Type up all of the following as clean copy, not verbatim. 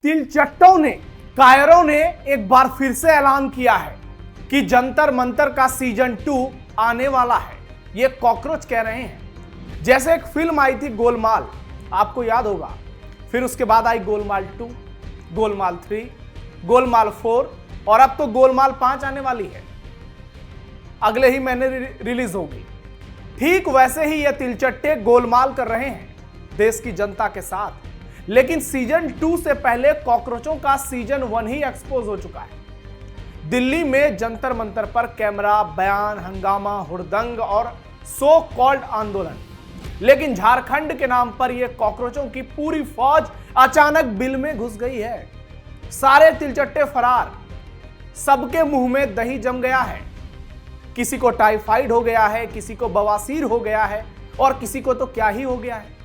तिलचट्टों ने, कायरों ने एक बार फिर से ऐलान किया है कि जंतर मंतर का सीजन 2 आने वाला है। ये कॉकरोच कह रहे हैं। जैसे एक फिल्म आई थी गोलमाल, आपको याद होगा, फिर उसके बाद आई गोलमाल 2, गोलमाल 3, गोलमाल 4 और अब तो गोलमाल 5 आने वाली है, अगले ही महीने रिलीज होगी। ठीक वैसे ही ये तिलचट्टे गोलमाल कर रहे हैं देश की जनता के साथ। लेकिन सीजन 2 से पहले कॉकरोचों का सीजन 1 ही एक्सपोज हो चुका है। दिल्ली में जंतर मंतर पर कैमरा, बयान, हंगामा, हुड़दंग और सो कॉल्ड आंदोलन। लेकिन झारखंड के नाम पर यह कॉकरोचों की पूरी फौज अचानक बिल में घुस गई है। सारे तिलचट्टे फरार, सबके मुंह में दही जम गया है। किसी को टाइफाइड हो गया है, किसी को बवासीर हो गया है और किसी को तो क्या ही हो गया है।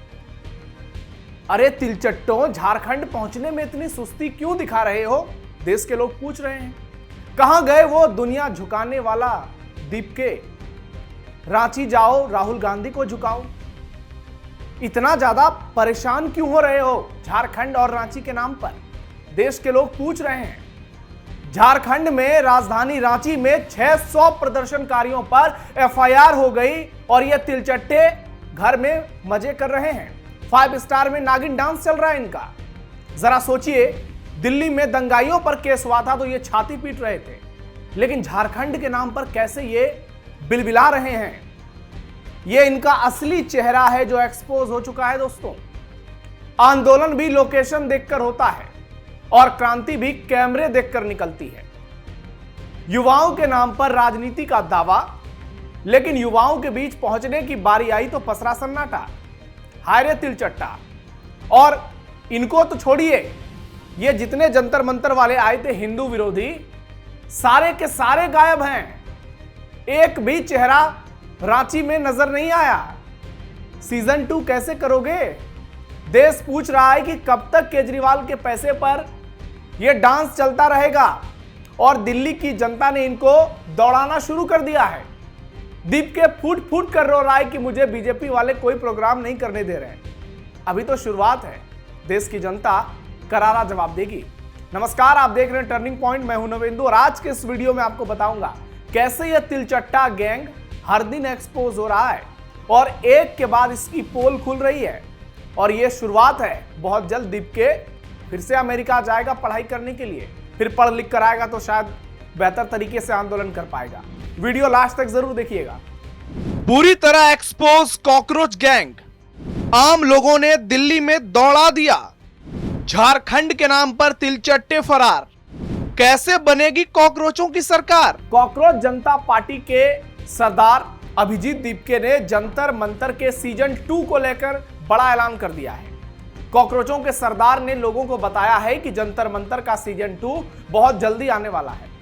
अरे तिलचट्टों, झारखंड पहुंचने में इतनी सुस्ती क्यों दिखा रहे हो? देश के लोग पूछ रहे हैं। कहां गए वो दुनिया झुकाने वाला दीपके? रांची जाओ, राहुल गांधी को झुकाओ। इतना ज्यादा परेशान क्यों हो रहे हो झारखंड और रांची के नाम पर? देश के लोग पूछ रहे हैं। झारखंड में राजधानी रांची में 600 प्रदर्शनकारियों पर एफआईआर हो गई और ये तिलचट्टे घर में मजे कर रहे हैं। 5 स्टार में नागिन डांस चल रहा है इनका। जरा सोचिए, दिल्ली में दंगाइयों पर केस हुआ था तो ये छाती पीट रहे थे, लेकिन झारखंड के नाम पर कैसे ये बिलबिला रहे हैं। ये इनका असली चेहरा है जो एक्सपोज हो चुका है दोस्तों। आंदोलन भी लोकेशन देखकर होता है और क्रांति भी कैमरे देखकर निकलती है। युवाओं के नाम पर राजनीति का दावा, लेकिन युवाओं के बीच पहुंचने की बारी आई तो पसरा सन्नाटा। हाय रे तिलचट्टा। और इनको तो छोड़िए, ये जितने जंतर मंतर वाले आए थे हिंदू विरोधी, सारे के सारे गायब हैं। एक भी चेहरा रांची में नजर नहीं आया। सीजन 2 कैसे करोगे? देश पूछ रहा है कि कब तक केजरीवाल के पैसे पर यह डांस चलता रहेगा और दिल्ली की जनता ने इनको दौड़ाना शुरू कर दिया है। दीप के फूट फूट कर रो रहा है कि मुझे बीजेपी वाले कोई प्रोग्राम नहीं करने दे रहे हैं। अभी तो शुरुआत है, देश की जनता करारा जवाब देगी। नमस्कार, आप देख रहे हैं टर्निंग पॉइंट, मैं हूं नवेंदु और आज के इस वीडियो में आपको बताऊंगा कैसे यह तिलचट्टा गैंग हर दिन एक्सपोज हो रहा है और एक के बाद इसकी पोल खुल रही है। और यह शुरुआत है, बहुत जल्द दीप के फिर से अमेरिका जाएगा पढ़ाई करने के लिए। फिर पढ़ लिख कर आएगा तो शायद बेहतर तरीके से आंदोलन कर पाएगा। वीडियो लास्ट तक जरूर देखिएगा। पूरी तरह एक्सपोज कॉकरोच गैंग, आम लोगों ने दिल्ली में दौड़ा दिया। झारखंड के नाम पर तिलचट्टे फरार, कैसे बनेगी कॉकरोचों की सरकार? कॉकरोच जनता पार्टी के सरदार अभिजीत दीपके ने जंतर मंतर के सीजन 2 को लेकर बड़ा ऐलान कर दिया है। कॉकरोचों के सरदार ने लोगों को बताया है कि जंतर मंतर का सीजन 2 बहुत जल्दी आने वाला है।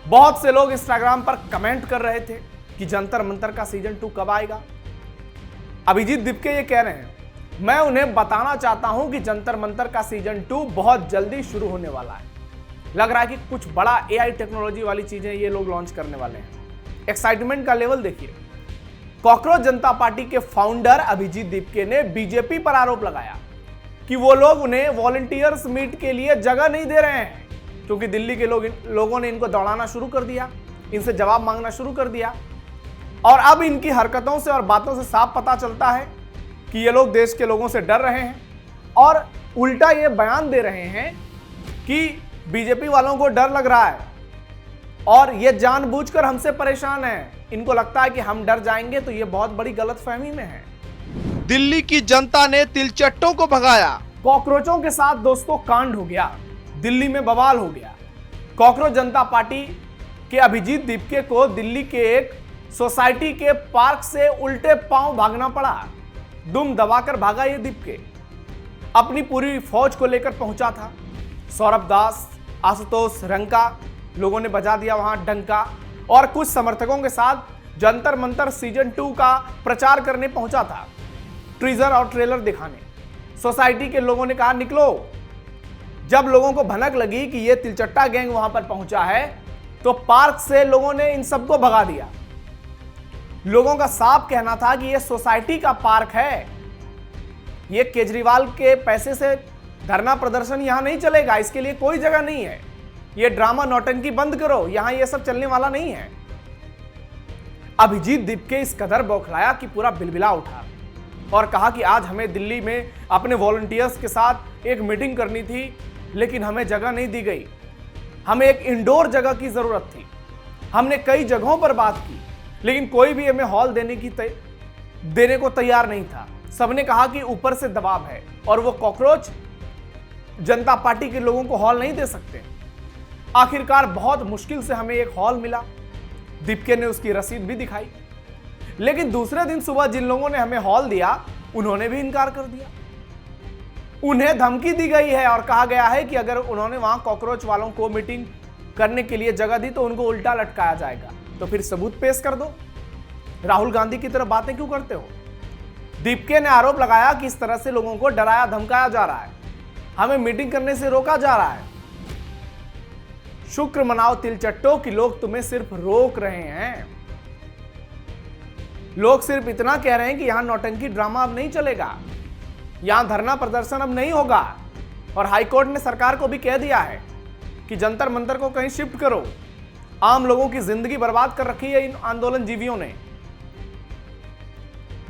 बहुत से लोग इंस्टाग्राम पर कमेंट कर रहे थे कि जंतर मंतर का सीजन 2 कब आएगा। अभिजीत दीपके ये कह रहे हैं, मैं उन्हें बताना चाहता हूं कि जंतर मंतर का सीजन 2 बहुत जल्दी शुरू होने वाला है। लग रहा है कि कुछ बड़ा एआई टेक्नोलॉजी वाली चीजें ये लोग लॉन्च करने वाले हैं। एक्साइटमेंट का लेवल देखिए। कॉकरोच जनता पार्टी के फाउंडर अभिजीत दीपके ने बीजेपी पर आरोप लगाया कि वो लोग उन्हें वॉलंटियर्स मीट के लिए जगह नहीं दे रहे हैं, क्योंकि दिल्ली के लोगों ने इनको दौड़ाना शुरू कर दिया, इनसे जवाब मांगना शुरू कर दिया। और अब इनकी हरकतों से और बातों से साफ पता चलता है कि ये लोग देश के लोगों से डर रहे हैं और उल्टा ये बयान दे रहे हैं कि बीजेपी वालों को डर लग रहा है और ये जानबूझकर हमसे परेशान है। इनको लगता है कि हम डर जाएंगे तो ये बहुत बड़ी गलतफहमी में है। दिल्ली की जनता ने तिलचट्टों को भगाया। कॉकरोचों के साथ दोस्तों कांड हो गया, दिल्ली में बवाल हो गया। कॉकरोच जनता पार्टी के अभिजीत दीपके को दिल्ली के एक सोसाइटी के पार्क से उल्टे पांव भागना पड़ा। दुम दबाकर भागा ये दीपके। अपनी पूरी फौज को लेकर पहुंचा था। सौरभ दास, आशुतोष रंका, लोगों ने बजा दिया वहां डंका और कुछ समर्थकों के साथ जंतर मंतर सीजन 2 का प्रचार करने पहुंचा था, टीजर और ट्रेलर दिखाने। सोसाइटी के लोगों ने कहा निकलो। जब लोगों को भनक लगी कि यह तिलचट्टा गैंग वहां पर पहुंचा है तो पार्क से लोगों ने इन सबको भगा दिया। लोगों का साफ कहना था कि यह सोसाइटी का पार्क है, यह केजरीवाल के पैसे से धरना प्रदर्शन यहां नहीं चलेगा, इसके लिए कोई जगह नहीं है। ये ड्रामा नौटंकी बंद करो, यहां ये सब चलने वाला नहीं है। अभिजीत दीपके इस कदर बौखलाया कि पूरा बिलबिला उठा और कहा कि आज हमें दिल्ली में अपने वॉलंटियर्स के साथ एक मीटिंग करनी थी, लेकिन हमें जगह नहीं दी गई। हमें एक इंडोर जगह की जरूरत थी। हमने कई जगहों पर बात की, लेकिन कोई भी हमें हॉल देने को तैयार नहीं था। सबने कहा कि ऊपर से दबाव है और वो कॉकरोच जनता पार्टी के लोगों को हॉल नहीं दे सकते। आखिरकार बहुत मुश्किल से हमें एक हॉल मिला। दीपके ने उसकी रसीद भी दिखाई, लेकिन दूसरे दिन सुबह जिन लोगों ने हमें हॉल दिया उन्होंने भी इनकार कर दिया। उन्हें धमकी दी गई है और कहा गया है कि अगर उन्होंने वहां कॉकरोच वालों को मीटिंग करने के लिए जगह दी तो उनको उल्टा लटकाया जाएगा। तो फिर सबूत पेश कर दो। राहुल गांधी की तरह बातें क्यों करते हो? दीपके ने आरोप लगाया कि इस तरह से लोगों को डराया धमकाया जा रहा है, हमें मीटिंग करने से रोका जा रहा है। शुक्र मनाओ तिलचट्टो कि लोग तुम्हें सिर्फ रोक रहे हैं। लोग सिर्फ इतना कह रहे हैं कि यहां नौटंकी ड्रामा अब नहीं चलेगा, यहां धरना प्रदर्शन अब नहीं होगा। और हाईकोर्ट ने सरकार को भी कह दिया है कि जंतर मंतर को कहीं शिफ्ट करो। आम लोगों की जिंदगी बर्बाद कर रखी है इन आंदोलन जीवियों ने।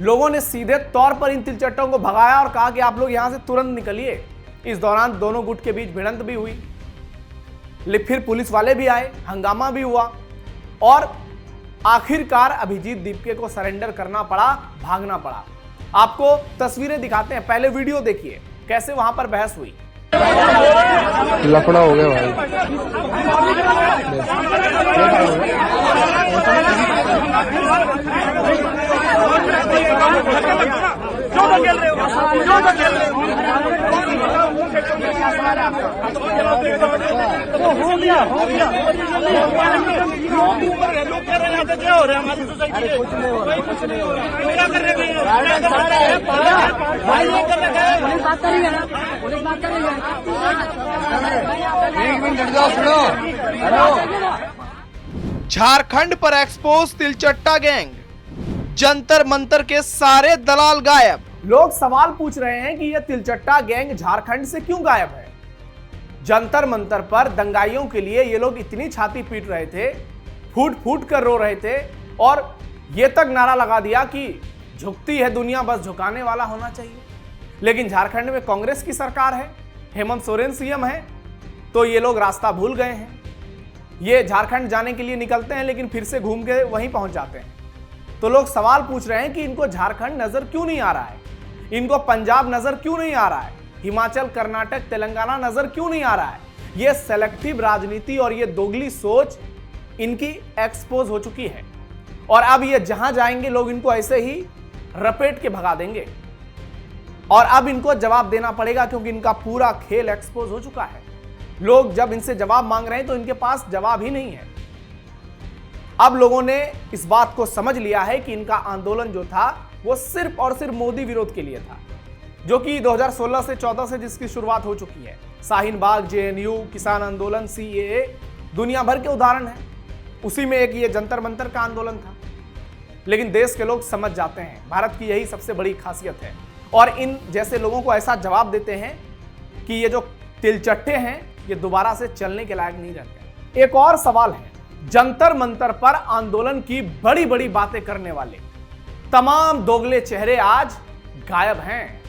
लोगों ने सीधे तौर पर इन तिलचट्टों को भगाया और कहा कि आप लोग यहां से तुरंत निकलिए। इस दौरान दोनों गुट के बीच भिड़ंत भी हुई, फिर पुलिस वाले भी आए, हंगामा भी हुआ और आखिरकार अभिजीत दीपके को सरेंडर करना पड़ा, भागना पड़ा। आपको तस्वीरें दिखाते हैं, पहले वीडियो देखिए कैसे वहां पर बहस हुई। लफड़ा हो गया भाई। हो गया लोग कह रहे हैं क्या हो रहा है हमारी सोसाइटी में? कुछ नहीं हो रहा क्या कर रहे हैं भाई? ये कर रहे हैं, पुलिस बात करेंगे ना, पुलिस बात करेंगे। एक मिनट हट जाओ, सुनो। हेलो। झारखंड पर एक्सपोज तिलचट्टा गैंग, जंतर मंतर के सारे दलाल गायब। लोग सवाल पूछ रहे हैं कि यह तिलचट्टा गैंग झारखंड से क्यों गायब है? जंतर मंतर पर दंगाइयों के लिए ये लोग इतनी छाती पीट रहे थे, फूट फूट कर रो रहे थे और ये तक नारा लगा दिया कि झुकती है दुनिया, बस झुकाने वाला होना चाहिए। लेकिन झारखंड में कांग्रेस की सरकार है, हेमंत सोरेन सीएम है, तो ये लोग रास्ता भूल गए हैं। ये झारखंड जाने के लिए निकलते हैं लेकिन फिर से घूम के वहीं पहुंच जाते हैं। तो लोग सवाल पूछ रहे हैं कि इनको झारखंड नजर क्यों नहीं आ रहा है, इनको पंजाब नजर क्यों नहीं आ रहा है, हिमाचल, कर्नाटक, तेलंगाना नजर क्यों नहीं आ रहा है। यह सेलेक्टिव राजनीति और यह दोगली सोच इनकी एक्सपोज हो चुकी है और अब ये जहां जाएंगे लोग इनको ऐसे ही रपेट के भगा देंगे और अब इनको जवाब देना पड़ेगा क्योंकि इनका पूरा खेल एक्सपोज हो चुका है। लोग जब इनसे जवाब मांग रहे हैं तो इनके पास जवाब ही नहीं है। अब लोगों ने इस बात को समझ लिया है कि इनका आंदोलन जो था वो सिर्फ और सिर्फ मोदी विरोध के लिए था, जो कि 2016 से 14 से जिसकी शुरुआत हो चुकी है। शाहीन बाग, जेएनयू, किसान आंदोलन, सीएए दुनिया भर के उदाहरण है। उसी में एक ये जंतर मंतर का आंदोलन था। लेकिन देश के लोग समझ जाते हैं, भारत की यही सबसे बड़ी खासियत है और इन जैसे लोगों को ऐसा जवाब देते हैं कि ये जो तिलचट्टे हैं ये दोबारा से चलने के लायक नहीं रहते। एक और सवाल है, जंतर मंतर पर आंदोलन की बड़ी बड़ी बातें करने वाले तमाम दोगले चेहरे आज गायब हैं।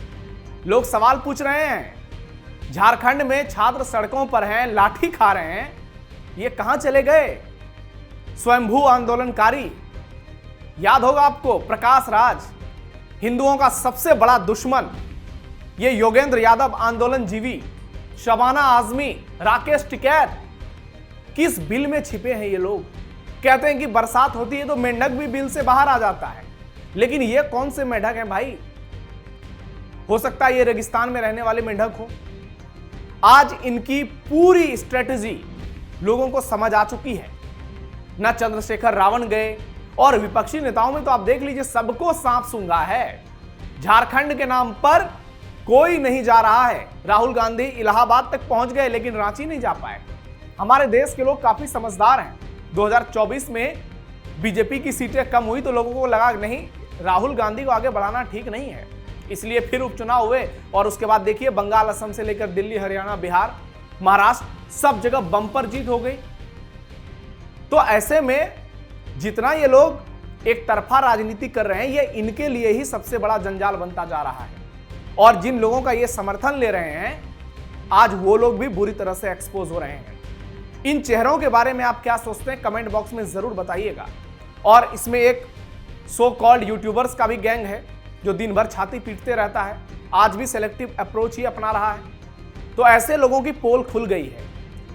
लोग सवाल पूछ रहे हैं, झारखंड में छात्र सड़कों पर हैं, लाठी खा रहे हैं, ये कहां चले गए? स्वयंभू आंदोलनकारी, याद होगा आपको, प्रकाश राज, हिंदुओं का सबसे बड़ा दुश्मन, ये योगेंद्र यादव आंदोलन जीवी, शबाना आजमी, राकेश टिकैत, किस बिल में छिपे हैं ये लोग? कहते हैं कि बरसात होती है तो मेंढक भी बिल से बाहर आ जाता है, लेकिन ये कौन से मेंढक हैं भाई? हो सकता है ये रेगिस्तान में रहने वाले मेंढक हो। आज इनकी पूरी स्ट्रेटजी लोगों को समझ आ चुकी है। ना चंद्रशेखर रावण गए और विपक्षी नेताओं में तो आप देख लीजिए सबको सांप सूंघा है। झारखंड के नाम पर कोई नहीं जा रहा है। राहुल गांधी इलाहाबाद तक पहुंच गए लेकिन रांची नहीं जा पाए। हमारे देश के लोग काफी समझदार हैं। 2024 में बीजेपी की सीटें कम हुई तो लोगों को लगा नहीं, राहुल गांधी को आगे बढ़ाना ठीक नहीं है, इसलिए फिर उपचुनाव हुए और उसके बाद देखिए बंगाल, असम से लेकर दिल्ली, हरियाणा, बिहार, महाराष्ट्र सब जगह बम्पर जीत हो गई। तो ऐसे में जितना ये लोग एक तरफा राजनीति कर रहे हैं, ये इनके लिए ही सबसे बड़ा जंजाल बनता जा रहा है। और जिन लोगों का ये समर्थन ले रहे हैं, आज वो लोग भी बुरी तरह से एक्सपोज हो रहे हैं। इन चेहरों के बारे में आप क्या सोचते हैं, कमेंट बॉक्स में जरूर बताइएगा। और इसमें एक सो कॉल्ड यूट्यूबर्स का भी गैंग है जो दिन भर छाती पीटते रहता है, आज भी सेलेक्टिव अप्रोच ही अपना रहा है। तो ऐसे लोगों की पोल खुल गई है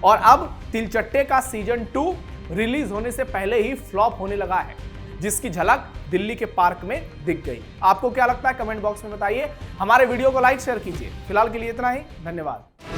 और अब तिलचट्टे का सीजन 2 रिलीज होने से पहले ही फ्लॉप होने लगा है, जिसकी झलक दिल्ली के पार्क में दिख गई। आपको क्या लगता है, कमेंट बॉक्स में बताइए। हमारे वीडियो को लाइक शेयर कीजिए। फिलहाल के लिए इतना ही, धन्यवाद।